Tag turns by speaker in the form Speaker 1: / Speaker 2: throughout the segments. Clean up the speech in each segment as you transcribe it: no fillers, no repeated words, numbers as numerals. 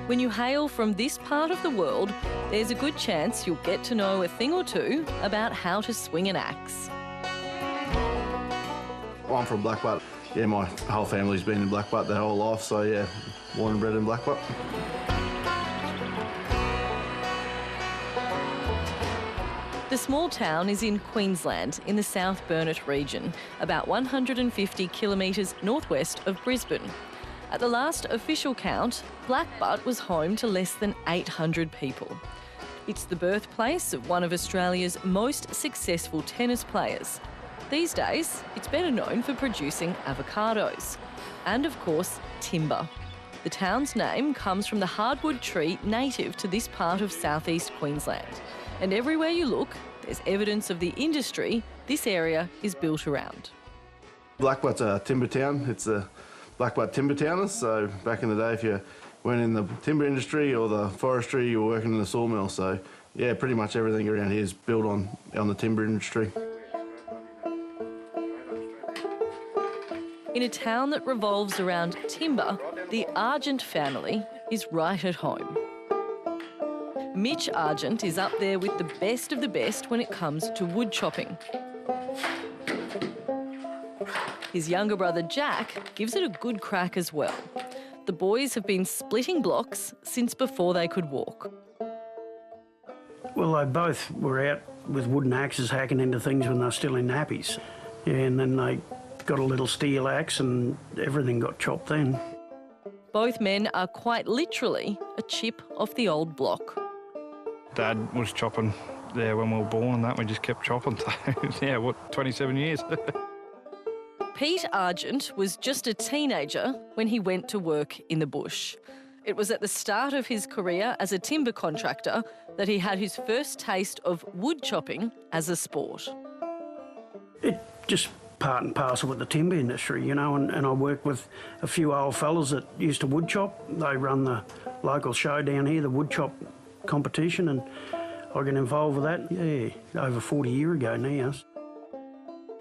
Speaker 1: When you hail from this part of the world, there's a good chance you'll get to know a thing or two about how to swing an axe.
Speaker 2: I'm from Blackbutt. Yeah, my whole family's been in Blackbutt their whole life, so yeah, born and bred in Blackbutt.
Speaker 1: The small town is in Queensland, in the South Burnett region, about 150 kilometres northwest of Brisbane. At the last official count, Blackbutt was home to less than 800 people. It's the birthplace of one of Australia's most successful tennis players. These days, it's better known for producing avocados. And of course, timber. The town's name comes from the hardwood tree native to this part of southeast Queensland. And everywhere you look, there's evidence of the industry this area is built around.
Speaker 2: Blackbutt's a timber town. It's the Blackbutt timber towners. So back in the day, if you weren't in the timber industry or the forestry, you were working in the sawmill. So yeah, pretty much everything around here is built on the timber industry.
Speaker 1: In a town that revolves around timber, the Argent family is right at home. Mitch Argent is up there with the best of the best when it comes to wood chopping. His younger brother Jack gives it a good crack as well. The boys have been splitting blocks since before they could walk.
Speaker 3: Well, they both were out with wooden axes hacking into things when they were still in nappies. Yeah, and then they got a little steel axe and everything got chopped then.
Speaker 1: Both men are quite literally a chip off the old block.
Speaker 4: Dad was chopping there when we were born and that, we just kept chopping. So, yeah, 27 years?
Speaker 1: Pete Argent was just a teenager when he went to work in the bush. It was at the start of his career as a timber contractor that he had his first taste of wood chopping as a sport.
Speaker 3: It just part and parcel with the timber industry, you know, and I worked with a few old fellas that used to wood chop. They run the local show down here, the wood chop competition, and I got involved with that, yeah, over 40 years ago now.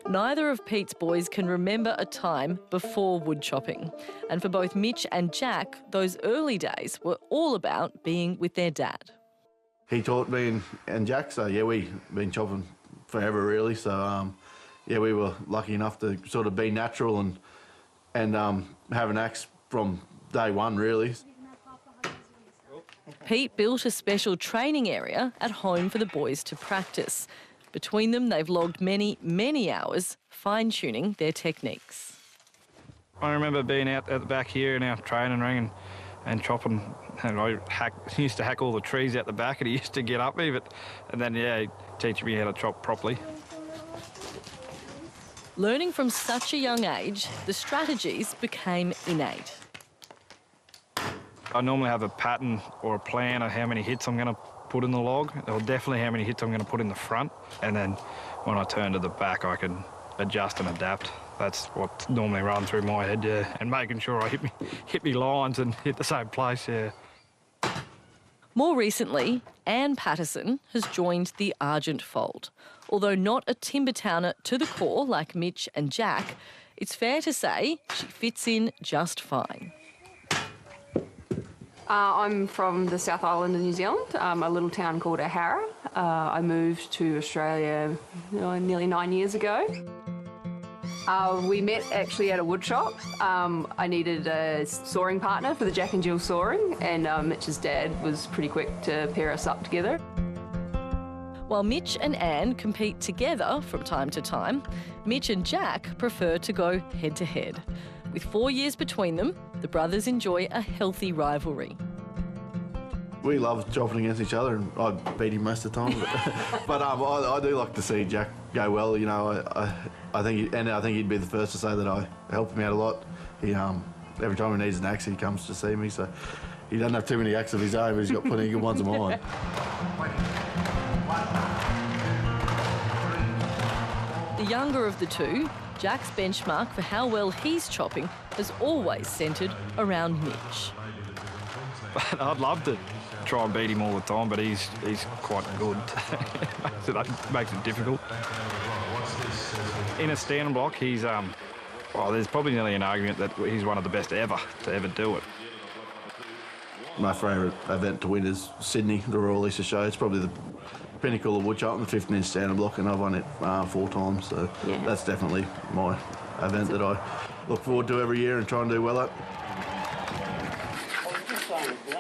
Speaker 1: Neither of Pete's boys can remember a time before wood chopping. And for both Mitch and Jack, those early days were all about being with their dad.
Speaker 2: He taught me and Jack, so yeah, we've been chopping forever really. So yeah, we were lucky enough to sort of be natural and have an axe from day one really.
Speaker 1: Pete built a special training area at home for the boys to practice. Between them, they've logged many, many hours fine-tuning their techniques.
Speaker 4: I remember being out at the back here in our training ring and chopping, and I used to hack all the trees out the back and he used to get up me, and then, yeah, he'd teach me how to chop properly.
Speaker 1: Learning from such a young age, the strategies became innate.
Speaker 4: I normally have a pattern or a plan of how many hits I'm going to put in the log, or definitely how many hits I'm going to put in the front, and then when I turn to the back I can adjust and adapt. That's what normally runs through my head, yeah, and making sure I hit me lines and hit the same place, yeah.
Speaker 1: More recently, Anne Patterson has joined the Argent fold. Although not a timber towner to the core like Mitch and Jack, it's fair to say she fits in just fine.
Speaker 5: I'm from the South Island of New Zealand, a little town called Ahara. I moved to Australia nearly 9 years ago. We met actually at a wood shop. I needed a sawing partner for the Jack and Jill sawing, and Mitch's dad was pretty quick to pair us up together.
Speaker 1: While Mitch and Anne compete together from time to time, Mitch and Jack prefer to go head-to-head. With 4 years between them, the brothers enjoy a healthy rivalry.
Speaker 2: We love chopping against each other, and I beat him most of the time. But I do like to see Jack go well. You know, I think he'd be the first to say that I help him out a lot. He every time he needs an axe, he comes to see me. So he doesn't have too many axes of his own, but he's got plenty of good ones of mine.
Speaker 1: The younger of the two, Jack's benchmark for how well he's chopping has always centred around Mitch.
Speaker 4: I'd love to try and beat him all the time, but he's quite good. It makes it difficult. In a standing block, he's well, there's probably nearly an argument that he's one of the best ever to ever do it.
Speaker 2: My favourite event to win is Sydney, the Royal Easter Show. It's probably the pinnacle of woodchopping, the 15-inch standard block, and I've won it 4 times. So
Speaker 5: Yeah.
Speaker 2: that's definitely my event that I look forward to every year and try and do well at.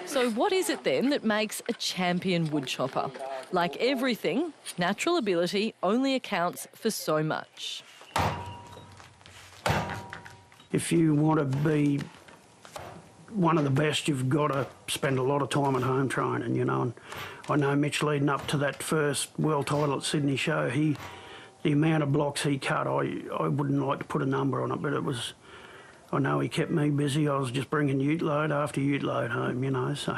Speaker 1: So what is it then that makes a champion woodchopper? Like everything, natural ability only accounts for so much.
Speaker 3: If you want to be one of the best, you've got to spend a lot of time at home training, you know. And I know Mitch, leading up to that first world title at Sydney show, the amount of blocks he cut, I wouldn't like to put a number on it, but it was, I know he kept me busy. I was just bringing ute load after ute load home, you know, so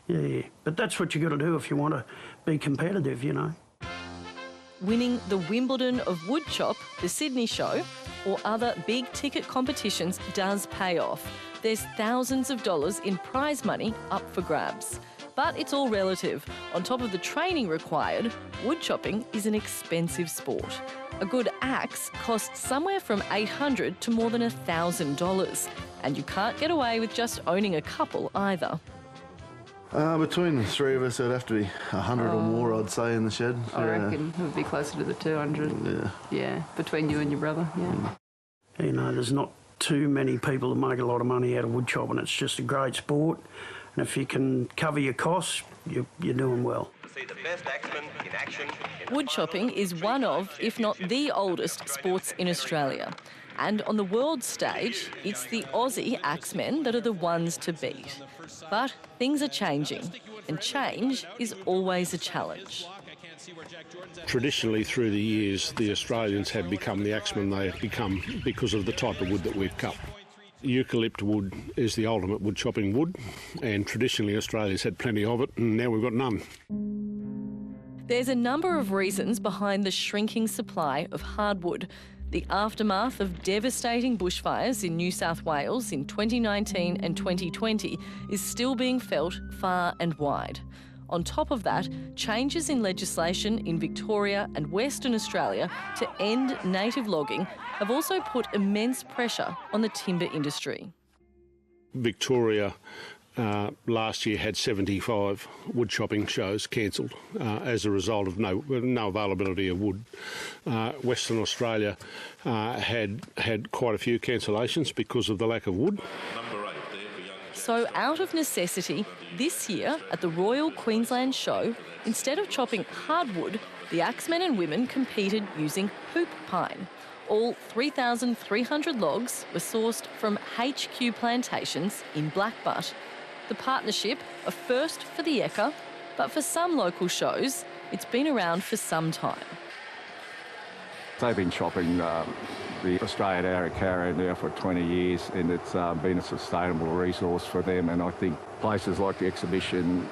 Speaker 3: yeah. But that's what you got to do if you want to be competitive, you know.
Speaker 1: Winning the Wimbledon of Woodchop, the Sydney show, or other big ticket competitions does pay off. There's thousands of dollars in prize money up for grabs. But it's all relative. On top of the training required, woodchopping is an expensive sport. A good axe costs somewhere from $800 to more than $1,000. And you can't get away with just owning a couple either.
Speaker 2: Between the three of us, it'd have to be 100 or more, I'd say, in the shed.
Speaker 5: I reckon it would be closer to the 200.
Speaker 2: Yeah.
Speaker 5: Yeah, between you and your brother, yeah.
Speaker 3: You know, there's not too many people that make a lot of money out of woodchopping. It's just a great sport. And if you can cover your costs, you're doing well.
Speaker 6: See the best axemen in action.
Speaker 1: Woodchopping is one of, if not the oldest, sports in Australia. And on the world stage, it's the Aussie axemen that are the ones to beat. But things are changing, and change is always a challenge.
Speaker 7: Traditionally, through the years, the Australians have become the axemen they have become because of the type of wood that we've cut. Eucalypt wood is the ultimate wood chopping wood, and traditionally Australia's had plenty of it, and now we've got none.
Speaker 1: There's a number of reasons behind the shrinking supply of hardwood. The aftermath of devastating bushfires in New South Wales in 2019 and 2020 is still being felt far and wide. On top of that, changes in legislation in Victoria and Western Australia to end native logging have also put immense pressure on the timber industry.
Speaker 7: Victoria last year had 75 wood chopping shows cancelled as a result of no availability of wood. Western Australia had quite a few cancellations because of the lack of wood.
Speaker 1: So out of necessity, this year at the Royal Queensland Show, instead of chopping hardwood, the axemen and women competed using hoop pine. All 3,300 logs were sourced from HQ plantations in Blackbutt. The partnership, a first for the Ekka, but for some local shows, it's been around for some time.
Speaker 8: They've been chopping the Australian Araucaria now for 20 years, and it's been a sustainable resource for them. And I think places like the exhibition,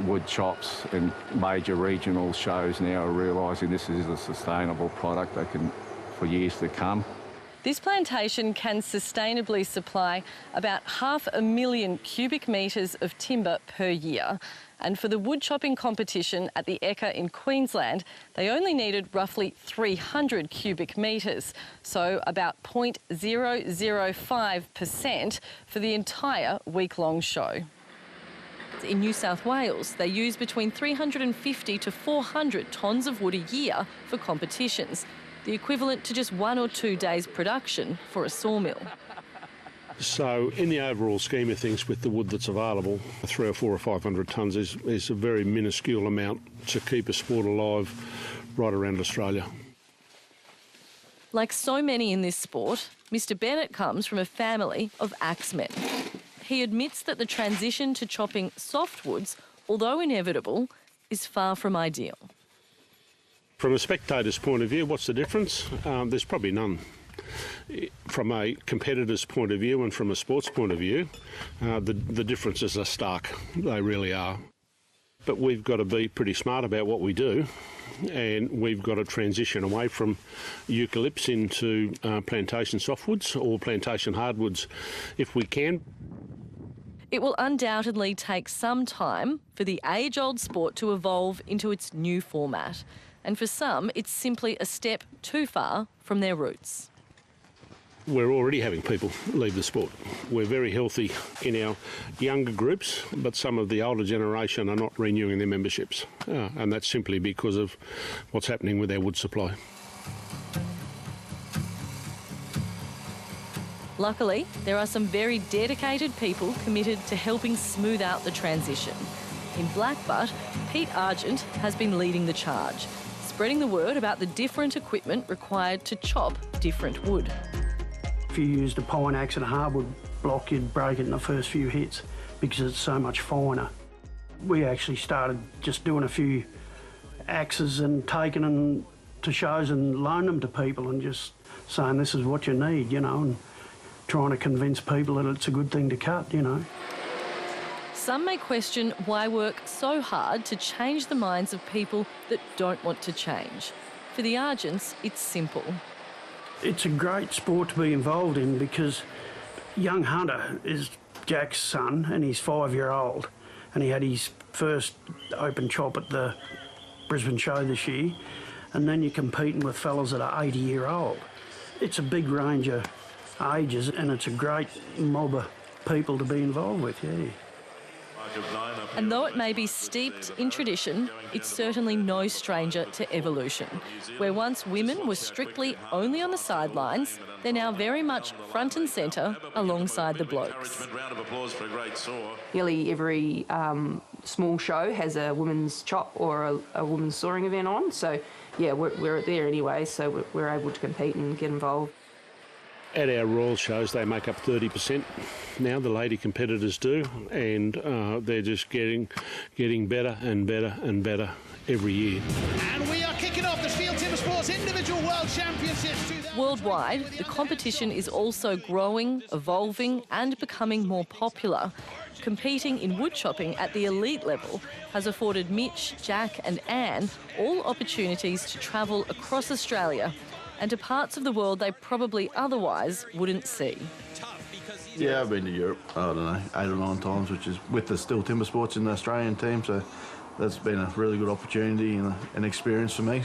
Speaker 8: wood chops and major regional shows now are realising this is a sustainable product they can for years to come.
Speaker 1: This plantation can sustainably supply about 500,000 cubic metres of timber per year. And for the wood chopping competition at the Ekka in Queensland, they only needed roughly 300 cubic metres, so about 0.005% for the entire week-long show. In New South Wales, they use between 350 to 400 tonnes of wood a year for competitions, the equivalent to just 1 or 2 days' production for a sawmill.
Speaker 7: So in the overall scheme of things, with the wood that's available, 300 or 400 or 500 tonnes is a very minuscule amount to keep a sport alive right around Australia.
Speaker 1: Like so many in this sport, Mr Bennett comes from a family of axemen. He admits that the transition to chopping softwoods, although inevitable, is far from ideal.
Speaker 7: From a spectator's point of view, what's the difference? There's probably none. From a competitor's point of view and from a sports point of view, the differences are stark. They really are. But we've got to be pretty smart about what we do, and we've got to transition away from eucalypts into plantation softwoods or plantation hardwoods if we can.
Speaker 1: It will undoubtedly take some time for the age-old sport to evolve into its new format. And for some, it's simply a step too far from their roots.
Speaker 7: we're already having people leave the sport. We're very healthy in our younger groups, but some of the older generation are not renewing their memberships, and that's simply because of what's happening with our wood supply.
Speaker 1: Luckily, there are some very dedicated people committed to helping smooth out the transition. In Blackbutt, Pete Argent has been leading the charge, spreading the word about the different equipment required to chop different wood.
Speaker 3: If you used a pine axe and a hardwood block, you'd break it in the first few hits because it's so much finer. We actually started just doing a few axes and taking them to shows and loaning them to people and just saying this is what you need, you know, and trying to convince people that it's a good thing to cut, you know.
Speaker 1: Some may question why work so hard to change the minds of people that don't want to change. For the Argents, it's simple.
Speaker 3: It's a great sport to be involved in because young Hunter is Jack's son and he's 5-year-old, and he had his first open chop at the Brisbane show this year, and then you're competing with fellas that are 80-year-old. It's a big range of ages and it's a great mob of people to be involved with, yeah.
Speaker 1: And though it may be steeped in tradition, it's certainly no stranger to evolution. Where once women were strictly only on the sidelines, they're now very much front and centre alongside the blokes.
Speaker 5: Nearly every small show has a women's chop or a women's sawing event on, so yeah, we're there anyway, so we're able to compete and get involved.
Speaker 7: At our Royal shows, they make up 30% now, the lady competitors do, and they're just getting better and better and better every year.
Speaker 9: And we are kicking off the Steel Timber Sports Individual World Championships.
Speaker 1: Worldwide, the competition is also growing, evolving and becoming more popular. Competing in wood chopping at the elite level has afforded Mitch, Jack and Anne all opportunities to travel across Australia and to parts of the world they probably otherwise wouldn't see.
Speaker 2: Yeah, I've been to Europe, I don't know, 8 or 9 times, which is with the Steel Timber Sports in the Australian team, so that's been a really good opportunity and an experience for me.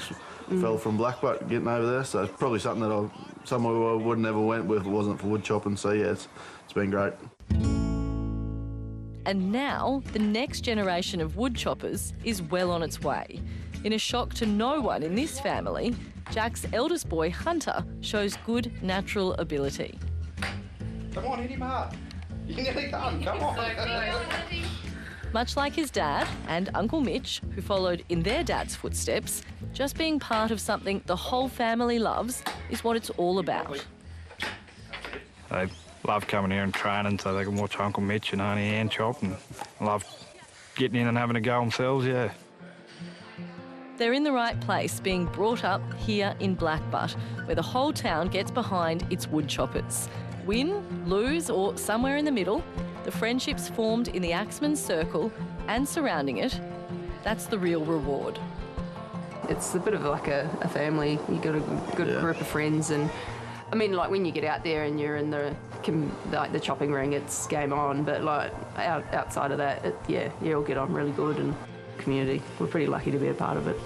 Speaker 2: Fell from Blackbutt getting over there, so it's probably something that somewhere I would never went with if it wasn't for wood chopping, so yeah, it's been great.
Speaker 1: And now, the next generation of wood choppers is well on its way. In a shock to no one in this family, Jack's eldest boy, Hunter, shows good natural ability.
Speaker 2: Come on, hit him hard. You nearly done, come on.
Speaker 1: Much like his dad and Uncle Mitch, who followed in their dad's footsteps, just being part of something the whole family loves is what it's all about.
Speaker 4: They love coming here and training so they can watch Uncle Mitch and Auntie Ann chop, and love getting in and having a go themselves, yeah.
Speaker 1: They're in the right place, being brought up here in Blackbutt, where the whole town gets behind its wood choppers. Win, lose, or somewhere in the middle, the friendships formed in the axemen circle and surrounding it, that's the real reward.
Speaker 5: It's a bit of like a family. You got a good group of friends, and I mean, like when you get out there and you're in the chopping ring, it's game on. But like outside of that, you all get on really good, and community. We're pretty lucky to be a part of it.